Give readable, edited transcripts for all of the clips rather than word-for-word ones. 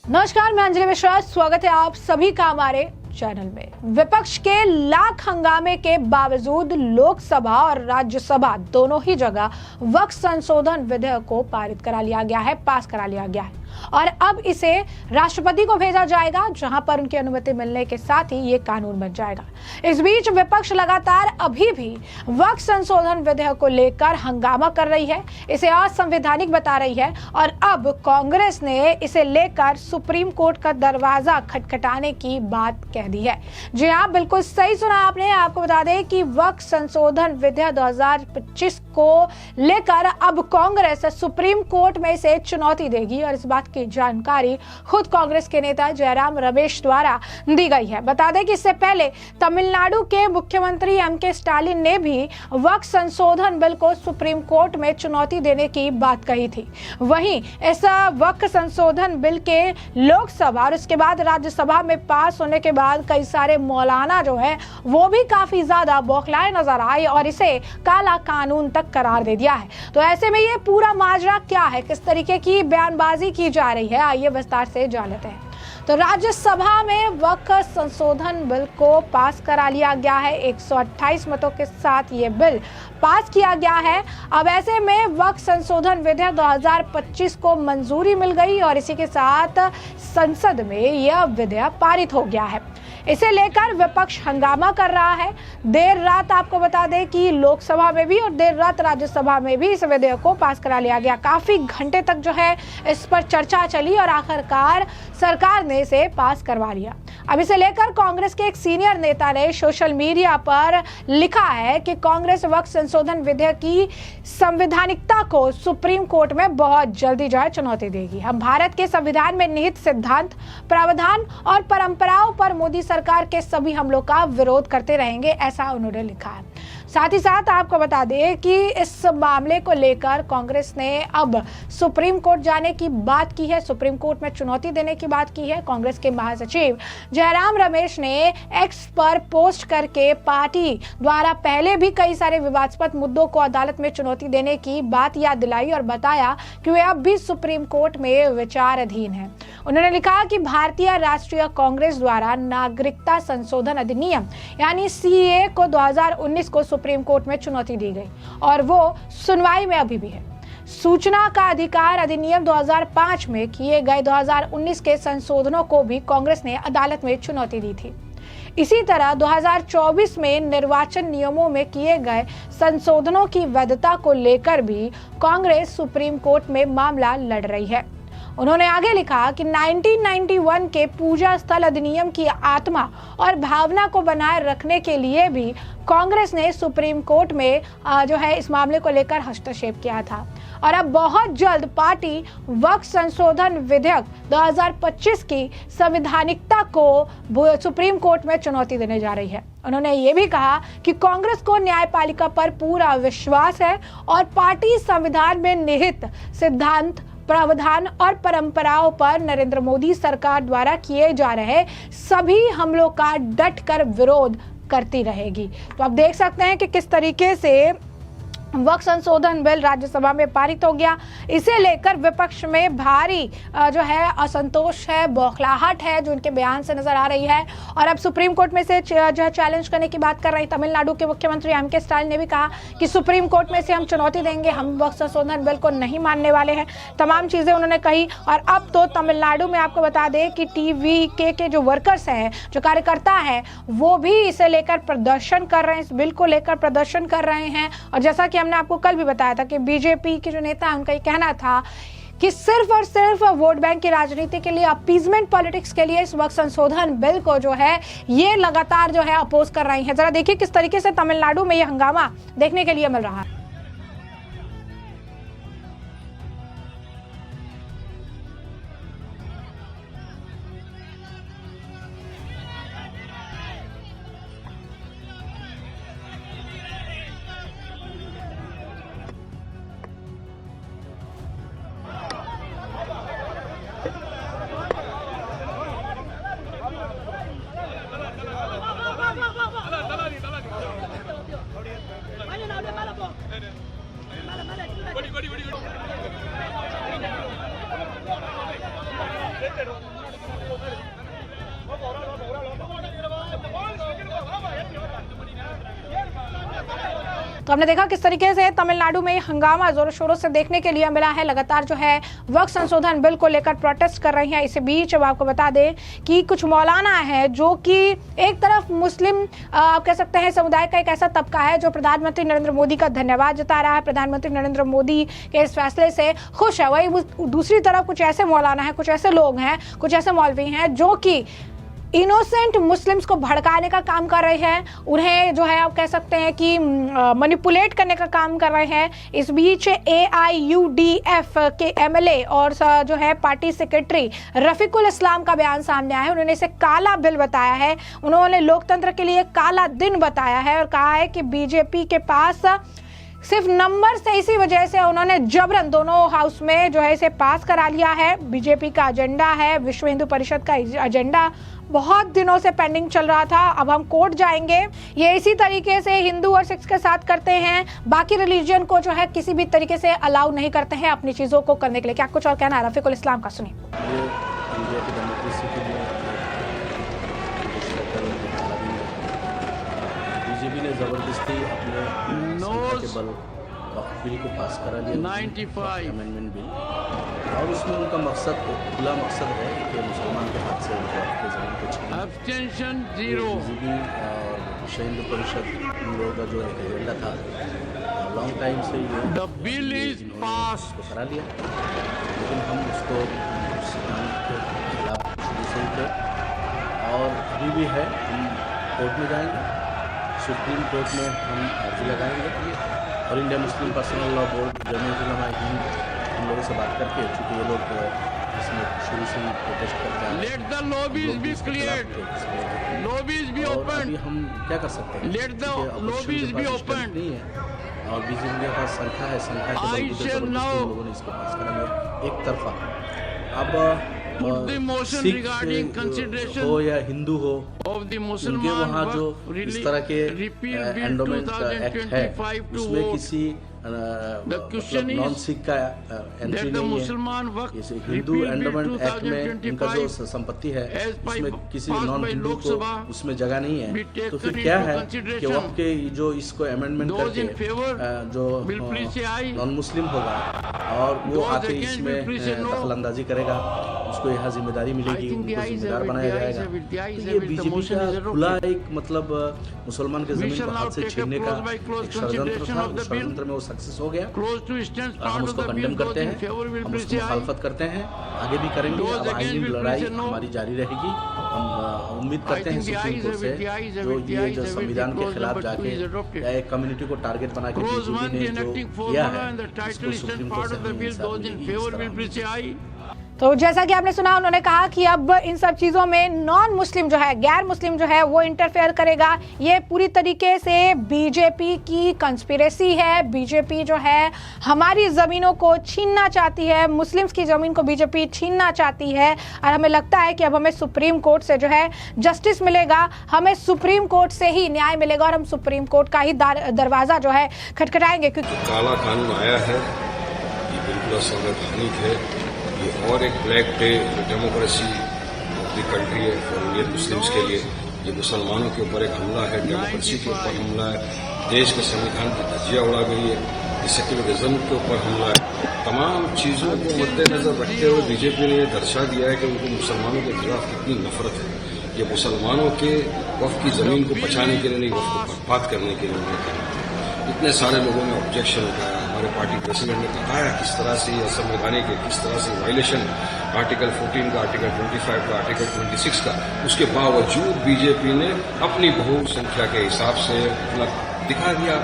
नमस्कार, मैं अंजलि मिश्रा। स्वागत है आप सभी का हमारे चैनल में। विपक्ष के लाख हंगामे के बावजूद लोकसभा और राज्यसभा दोनों ही जगह वक्फ संशोधन विधेयक को पारित करा लिया गया है, पास करा लिया गया है और अब इसे राष्ट्रपति को भेजा जाएगा, जहां पर उनकी अनुमति मिलने के साथ ही ये कानून बन जाएगा। इस बीच विपक्ष लगातार अभी भी वक्फ संशोधन विधेयक को लेकर हंगामा कर रही है, इसे असंवैधानिक बता रही है और अब कांग्रेस ने इसे लेकर सुप्रीम कोर्ट का दरवाजा खटखटाने की बात कह दी है। जी हाँ, बिल्कुल सही सुना आपने। आपको बता दें कि वक्फ संशोधन विधेयक 2025 को लेकर अब कांग्रेस सुप्रीम कोर्ट में इसे चुनौती देगी और इस बात की जानकारी खुद कांग्रेस के नेता जयराम रमेश द्वारा दी गई है। बता दें कि इससे पहले तमिलनाडु के मुख्यमंत्री एम.के. स्टालिन ने भी वक्फ संशोधन बिल को सुप्रीम कोर्ट में चुनौती देने की बात कही थी। वहीं इस वक्फ संशोधन बिल के लोकसभा और उसके बाद राज्यसभा में पास होने के बाद कई सारे मौलाना जो है वो भी काफी ज्यादा बौखलाए नजर आए और इसे काला कानून तक करार दे दिया है। तो ऐसे में ये पूरा माजरा क्या है, किस तरीके की बयानबाजी की जा रही है, आइए विस्तार से जान लेते हैं। तो राज्यसभा में वक्फ संशोधन बिल को पास करा लिया गया है। 128 मतों के साथ ये बिल पास किया गया है। अब ऐसे में वक्फ संशोधन विधेयक 2025 को मंजूरी मिल गई और इसी के साथ संसद में यह विधेयक पारित हो गया है। इसे लेकर विपक्ष हंगामा कर रहा है। देर रात आपको बता दें कि लोकसभा में भी और देर रात राज्यसभा में भी इस विधेयक को पास करा लिया गया। काफी घंटे तक जो है इस पर चर्चा चली और आखिरकार सरकार ने इसे पास करवा लिया। अब इसे लेकर कांग्रेस के एक सीनियर नेता ने सोशल मीडिया पर लिखा है कि कांग्रेस वक्फ संशोधन विधेयक की संवैधानिकता को सुप्रीम कोर्ट में बहुत जल्दी जो है चुनौती देगी। हम भारत के संविधान में निहित सिद्धांत, प्रावधान और परंपराओं पर मोदी सरकार के सभी हमलों का विरोध करते रहेंगे, ऐसा उन्होंने लिखा है। साथ ही साथ आपको बता दें कि इस मामले को लेकर कांग्रेस ने अब सुप्रीम कोर्ट जाने की बात की है, सुप्रीम कोर्ट में चुनौती देने की बात की है। कांग्रेस के महासचिव जयराम रमेश ने एक्स पर पोस्ट करके पार्टी द्वारा पहले भी कई सारे विवादास्पद मुद्दों को अदालत में चुनौती देने की बात याद दिलाई और बताया कि वे अब भी सुप्रीम कोर्ट में विचाराधीन है। उन्होंने लिखा कि भारतीय राष्ट्रीय कांग्रेस द्वारा नागरिकता संशोधन अधिनियम यानी सीएए को 2019 को सुप्रीम कोर्ट में चुनौती दी गई और वो सुनवाई में अभी भी है। सूचना का अधिकार अधिनियम 2005 में किए गए 2019 के संशोधनों को भी कांग्रेस ने अदालत में चुनौती दी थी। इसी तरह 2024 में निर्वाचन नियमों में किए गए संशोधनों की वैधता को लेकर भी कांग्रेस सुप्रीम कोर्ट में मामला लड़ रही है। उन्होंने आगे लिखा कि 1991 के पूजा स्थल अधिनियम की आत्मा और भावना को बनाए रखने के लिए भी कांग्रेस ने सुप्रीम कोर्ट में जो है इस मामले को लेकर हस्तक्षेप किया था और अब बहुत जल्द पार्टी वक्फ संशोधन विधेयक 2025 की संवैधानिकता को सुप्रीम कोर्ट में चुनौती देने जा रही है। उन्होंने ये भी कहा कि कांग्रेस को न्यायपालिका पर पूरा विश्वास है और पार्टी संविधान में निहित सिद्धांत, प्रावधान और परंपराओं पर नरेंद्र मोदी सरकार द्वारा किए जा रहे सभी हमलों का डटकर विरोध करती रहेगी। तो आप देख सकते हैं कि किस तरीके से वक्फ संशोधन बिल राज्यसभा में पारित हो गया। इसे लेकर विपक्ष में भारी जो है असंतोष है, बौखलाहट है जो उनके बयान से नजर आ रही है और अब सुप्रीम कोर्ट में से जो है चैलेंज करने की बात कर रही। तमिलनाडु के मुख्यमंत्री एम.के. स्टालिन ने भी कहा कि सुप्रीम कोर्ट में से हम चुनौती देंगे, हम वक्फ संशोधन बिल को नहीं मानने वाले हैं। तमाम चीजें उन्होंने कही और अब तो तमिलनाडु में आपको बता दें कि टीवीके के जो वर्कर्स हैं, जो कार्यकर्ता हैं, वो भी इसे लेकर प्रदर्शन कर रहे हैं, इस बिल को लेकर प्रदर्शन कर रहे हैं। और जैसा कि हमने आपको कल भी बताया था कि बीजेपी के जो नेता है उनका ये कहना था कि सिर्फ और सिर्फ वोट बैंक की राजनीति के लिए, अपीजमेंट पॉलिटिक्स के लिए इस वक्त संशोधन बिल को जो है ये लगातार जो है अपोज कर रही है। जरा देखिए किस तरीके से तमिलनाडु में ये हंगामा देखने के लिए मिल रहा है। तो हमने देखा किस तरीके से तमिलनाडु में हंगामा जोरों शोरों से देखने के लिए मिला है। लगातार जो है वक्फ संशोधन बिल को लेकर प्रोटेस्ट कर रही हैं। इसी बीच अब आपको बता दें कि कुछ मौलाना है जो कि एक तरफ मुस्लिम आप कह सकते हैं समुदाय का एक ऐसा तबका है जो प्रधानमंत्री नरेंद्र मोदी का धन्यवाद जता रहा है, प्रधानमंत्री नरेंद्र मोदी के इस फैसले से खुश है। वही दूसरी तरफ कुछ ऐसे मौलाना है, कुछ ऐसे लोग हैं, कुछ ऐसे मौलवी हैं जो कि इनोसेंट मुस्लिम्स को भड़काने का काम कर रहे हैं, उन्हें जो है आप कह सकते हैं कि मैनिपुलेट करने का काम कर रहे हैं। इस बीच AIUDF के MLA और जो है पार्टी सेक्रेटरी रफीकुल इस्लाम का बयान सामने आया है। उन्होंने इसे काला बिल बताया है, उन्होंने लोकतंत्र के लिए काला दिन बताया है और कहा है कि बीजेपी के पास सिर्फ नंबर से, इसी वजह से उन्होंने जबरन दोनों हाउस में जो है इसे पास करा लिया है। बीजेपी का एजेंडा है, विश्व हिंदू परिषद का एजेंडा बहुत दिनों से पेंडिंग चल रहा था, अब हम कोर्ट जाएंगे। ये इसी तरीके से हिंदू और सिख्स के साथ करते हैं, बाकी रिलीजन को जो है किसी भी तरीके से अलाउ नहीं करते हैं अपनी चीजों को करने के लिए। क्या कुछ और कहना है रफीकुल इस्लाम का, सुनिए। बीजेपी ने जबरदस्ती अपने के बल वक्फ बिल को पास करा लिया, 95 अमेंडमेंट बिल, और उसमें उनका मकसद, खुला मकसद है कि मुसलमान के हाथ से उनके वक्फ की जमीन को छीनना। एब्सटेंशन 0। बीजेपी और विश्व हिंदू परिषद इन लोगों का जो एक एजेंडा था लॉन्ग टाइम से ये बिल इज पास को करा लिया, लेकिन हम उसको सिद्धांत के खिलाफ शुरू से ही थे और अभी भी है। हम कोर्ट में जाएंगे, सुप्रीम कोर्ट में हम अर्जी लगाएंगे और India Muslim personal law board, Jamiat Ulama Hind, हम लोगों से बात करके, चूँकि ये लोग इसमें शुरू से ही प्रोटेस्ट करते हैं, let the lobbies be cleared, lobbies be open. अभी हम क्या कर सकते हैं, let the lobbies be open नहीं है और बीजेपी के पास संख्या है, संख्या के बलबूते पर लोगों ने इसको पास करा लिया एक तरफा। अब सिख हो या हिंदू हो, उनके वहाँ जो इस तरह के एंडोमेंट एक्ट है उसमें किसी मतलब नॉन सिख का एंट्री नहीं है। हिंदू एंडोमेंट एक्ट में इनका जो संपत्ति है उसमें किसी नॉन हिंदू को उसमें जगह नहीं है। तो फिर क्या है कि वक्त के जो इसको अमेंडमेंट करके जो नॉन मुस्लिम होगा और वो आके इसमें दखलंदाजी करेगा, उसको यहाँ जिम्मेदारी मिलेगी, उनको जिम्मेदार बनाया जाएगा। तो ये बीजेपी का खुला एक मतलब मुसलमान के जमीन को हाथ से छीनने का एक षड्यंत्र था। उस षड्यंत्र में वो सक्सेस हो गया। हम उसको कंडेम करते हैं, हम उसकी मुखालफत करते हैं, आगे भी करेंगे। अब आईनी लड़ाई हमारी जारी रहेगी। हम उम्मीद करते हैं सुप्रीम कोर्ट से जो ये जो संविधान के खिलाफ जाके या एक कम्युनिटी को टारगेट बना के बीजेपी ने जो किया है इसको सुप्रीम कोर्ट से हमें इंसाफ मिलेगी। तो जैसा कि आपने सुना, उन्होंने कहा कि अब इन सब चीज़ों में नॉन मुस्लिम जो है, गैर मुस्लिम जो है वो इंटरफेयर करेगा। ये पूरी तरीके से बीजेपी की कंस्पिरेसी है। बीजेपी जो है हमारी ज़मीनों को छीनना चाहती है, मुस्लिम्स की ज़मीन को बीजेपी छीनना चाहती है और हमें लगता है कि अब हमें सुप्रीम कोर्ट से जो है जस्टिस मिलेगा, हमें सुप्रीम कोर्ट से ही न्याय मिलेगा और हम सुप्रीम कोर्ट का ही दरवाज़ा जो है खटखटाएंगे। क्योंकि काला कानून आया है, ये बिल्कुल असंवैधानिक है। ये और एक black day democracy of the country है फॉर इंडियन मुस्लिम्स के लिए। ये मुसलमानों के ऊपर एक हमला है, डेमोक्रेसी के ऊपर हमला है, देश के संविधान की धज्जियां उड़ा गई है, ये सेक्युलरिज्म के ऊपर हमला है। तमाम चीज़ों को मद्देनजर रखते हुए बीजेपी ने ये दर्शा दिया है कि उनको मुसलमानों के खिलाफ कितनी नफरत है। ये मुसलमानों के वक्फ की ज़मीन को बचाने के लिए नहीं, वक्फ को बर्बाद करने के लिए उन्होंने कहा। इतने सारे लोगों ने ऑब्जेक्शन उठाया, हमारे पार्टी प्रेसिडेंट ने कहा है किस तरह से असंवैधानिक है, किस तरह से वायलेशन आर्टिकल 14 का, आर्टिकल 25 का, आर्टिकल 26 का। उसके बावजूद बीजेपी ने अपनी बहुसंख्या के हिसाब से अपना दिखा दिया,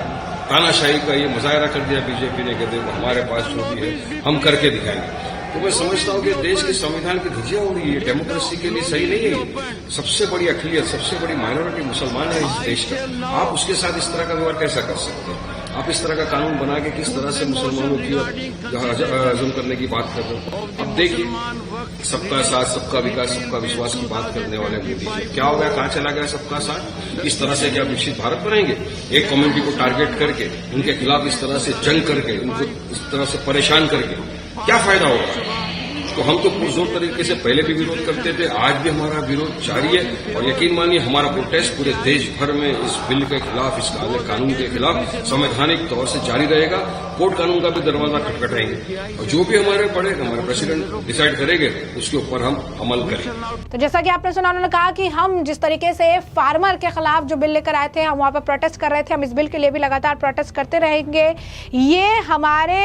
तानाशाही का ये मुजाहरा कर दिया बीजेपी ने कि देखो हमारे पास जो भी है हम करके दिखाएंगे। तो मैं समझता हूँ कि देश के संविधान की धज्जियां उड़ी है, डेमोक्रेसी के लिए सही नहीं है। सबसे बड़ी अक़लियत, सबसे बड़ी माइनॉरिटी मुसलमान है इस देश का। आप उसके साथ इस तरह का व्यवहार कैसा कर सकते हैं? आप इस तरह का कानून बना के किस तरह से मुसलमानों की हजम करने की बात कर रहे हो? अब देखिए, सबका साथ, सबका विकास, सबका विश्वास की बात करने वाले मोदी क्या हो गया, कहाँ चला गया सबका साथ? इस तरह से क्या विकसित भारत बनाएंगे? एक कम्युनिटी को टारगेट करके, उनके खिलाफ इस तरह से जंग करके, उनको इस तरह से परेशान करके क्या फायदा होगा? उसको हम तो पुरजोर तरीके से पहले भी विरोध करते थे, आज भी हमारा विरोध जारी है और यकीन मानिए हमारा प्रोटेस्ट पूरे देश भर में इस बिल के खिलाफ, इस काले कानून के खिलाफ संवैधानिक तौर से जारी रहेगा। कोर्ट कानून का भी दरवाजा खटखटाएंगे और जो भी हमारे पड़ेगा, हमारे प्रेसिडेंट डिसाइड करेंगे, उसके ऊपर हम अमल करेंगे। तो जैसा कि आपने सुना, उन्होंने कहा कि हम जिस तरीके से फार्मर के खिलाफ जो बिल लेकर आए थे, हम वहां पर प्रोटेस्ट कर रहे थे, हम इस बिल के लिए भी लगातार प्रोटेस्ट करते रहेंगे। ये हमारे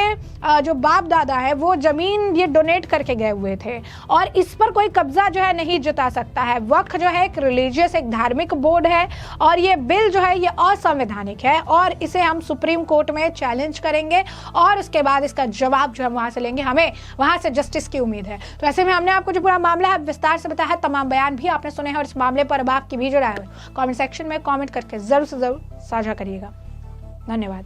जो बाप दादा है वो जमीन ये डोनेट करके गए हुए थे और इस पर कोई कब्जा जो है नहीं जता सकता है। वक्फ जो है एक रिलीजियस, एक धार्मिक बोर्ड है और ये बिल जो है ये असंवैधानिक है और इसे हम सुप्रीम कोर्ट में चैलेंज करेंगे और उसके बाद इसका जवाब जो हम वहां से लेंगे। हमें वहां से जस्टिस की उम्मीद है। तो ऐसे में हमने आपको जो पूरा मामला है विस्तार से बताया है, तमाम बयान भी आपने सुने हैं और इस मामले पर अब आपकी भी जो राय है कमेंट सेक्शन में कमेंट करके जरूर से जरूर साझा करिएगा। धन्यवाद।